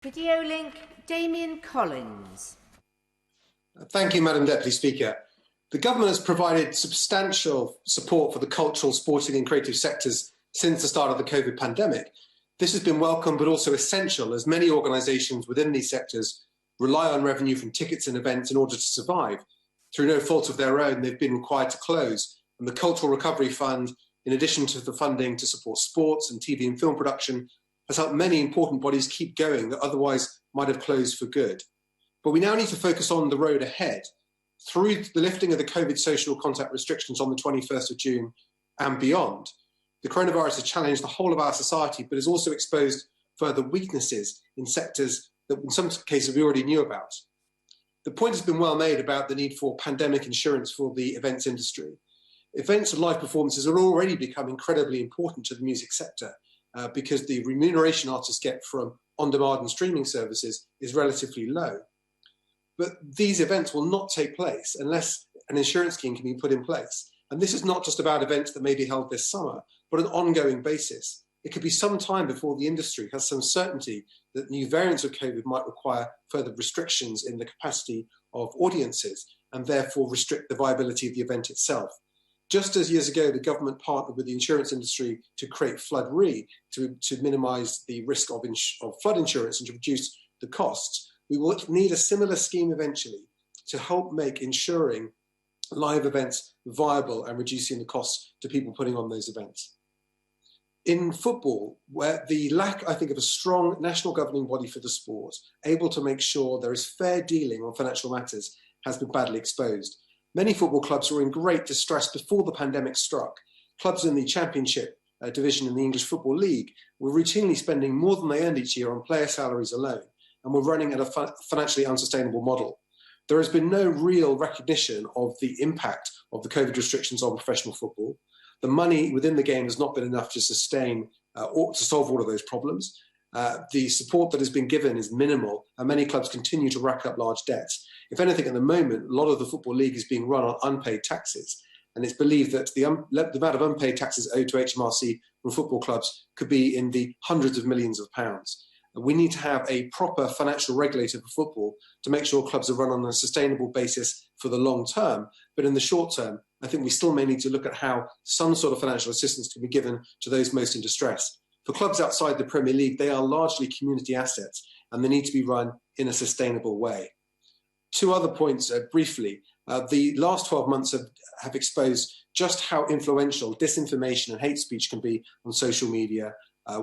Video link, Damian Collins. Thank you, Madam Deputy Speaker. The government has provided substantial support for the cultural, sporting and creative sectors since the start of the COVID pandemic. This has been welcome but also essential, as many organisations within these sectors rely on revenue from tickets and events in order to survive. Through no fault of their own, they've been required to close. And the Cultural Recovery Fund, in addition to the funding to support sports and TV and film production, has helped many important bodies keep going that otherwise might have closed for good. But we now need to focus on the road ahead. Through the lifting of the COVID social contact restrictions on the 21st of June and beyond, the coronavirus has challenged the whole of our society, but has also exposed further weaknesses in sectors that in some cases we already knew about. The point has been well made about the need for pandemic insurance for the events industry. Events and live performances are already become incredibly important to the music sector because the remuneration artists get from on-demand and streaming services is relatively low. But these events will not take place unless an insurance scheme can be put in place. And this is not just about events that may be held this summer, but on an ongoing basis. It could be some time before the industry has some certainty that new variants of COVID might require further restrictions in the capacity of audiences and therefore restrict the viability of the event itself. Just as years ago, the government partnered with the insurance industry to create Flood Re to minimise the risk of flood insurance and to reduce the costs, we will need a similar scheme eventually to help make insuring live events viable and reducing the costs to people putting on those events. In football, where the lack, I think, of a strong national governing body for the sport, able to make sure there is fair dealing on financial matters, has been badly exposed. Many football clubs were in great distress before the pandemic struck. Clubs in the Championship division in the English Football League were routinely spending more than they earned each year on player salaries alone and were running at a financially unsustainable model. There has been no real recognition of the impact of the COVID restrictions on professional football. The money within the game has not been enough to sustain or to solve all of those problems. The support that has been given is minimal, and many clubs continue to rack up large debts. If anything, at the moment, a lot of the Football League is being run on unpaid taxes, and it's believed that the amount of unpaid taxes owed to HMRC from football clubs could be in the hundreds of millions of pounds. We need to have a proper financial regulator for football to make sure clubs are run on a sustainable basis for the long term. But in the short term, I think we still may need to look at how some sort of financial assistance can be given to those most in distress. For clubs outside the Premier League, they are largely community assets and they need to be run in a sustainable way. Two other points briefly. The last 12 months have exposed just how influential disinformation and hate speech can be on social media,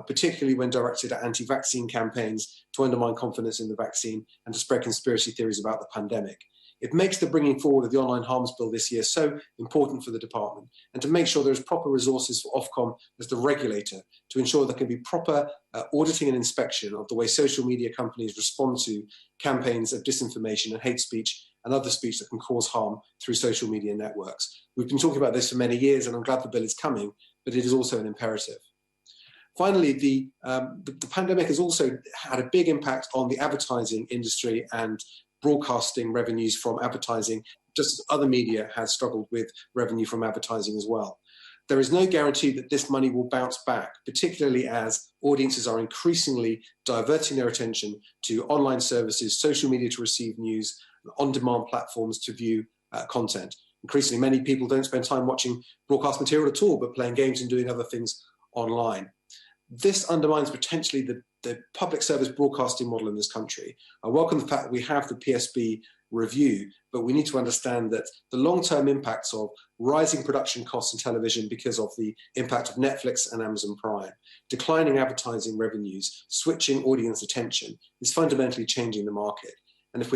particularly when directed at anti-vaccine campaigns to undermine confidence in the vaccine and to spread conspiracy theories about the pandemic. It makes the bringing forward of the Online Harms Bill this year so important for the department, and to make sure there is proper resources for Ofcom as the regulator to ensure there can be proper auditing and inspection of the way social media companies respond to campaigns of disinformation and hate speech and other speech that can cause harm through social media networks. We've been talking about this for many years, and I'm glad the bill is coming, but it is also an imperative. Finally, the pandemic has also had a big impact on the advertising industry and broadcasting revenues from advertising, just as other media has struggled with revenue from advertising as well. There is no guarantee that this money will bounce back, particularly as audiences are increasingly diverting their attention to online services, social media to receive news, and on-demand platforms to view content. Increasingly, many people don't spend time watching broadcast material at all, but playing games and doing other things online. This undermines potentially the public service broadcasting model in this country. I welcome the fact that we have the PSB review, but we need to understand that the long-term impacts of rising production costs in television because of the impact of Netflix and Amazon Prime, declining advertising revenues, switching audience attention is fundamentally changing the market.